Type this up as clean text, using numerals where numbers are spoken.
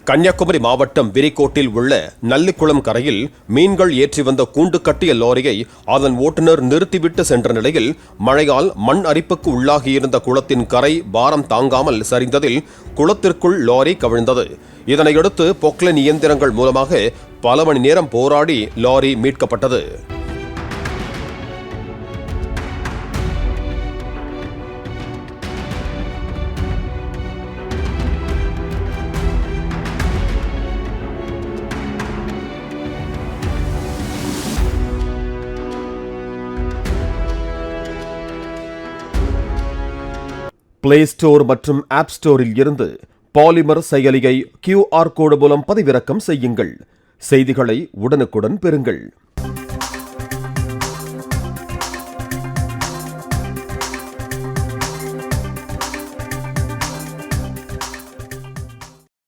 கன்னியாகுமரி மாவட்டம் விரிகோட்டில் உள்ள நல்லிக்குளம் கரையில் மீன்கள் ஏற்றி வந்த கூண்டு கட்டிய லாரியை அதன் ஓட்டுநர் நிறுத்திவிட்டு சென்ற நிலையில் மழையால் மண் அரிப்புக்கு உள்ளாகியிருந்த குளத்தின் கரை பாரம் தாங்காமல் சரிந்ததில் குளத்திற்குள் லாரி கவிழ்ந்தது. இதனையடுத்து பொக்லைன் இயந்திரங்கள் மூலமாக பல மணி நேரம் போராடி லாரி மீட்கப்பட்டது. பிளே ஸ்டோர் மற்றும் ஆப் ஸ்டோரில் இருந்து பாலிமர் செயலியை QR கோடு மூலம் பதிவிறக்கம் செய்யுங்கள். செய்திகளை உடனுக்குடன் பெறுங்கள்.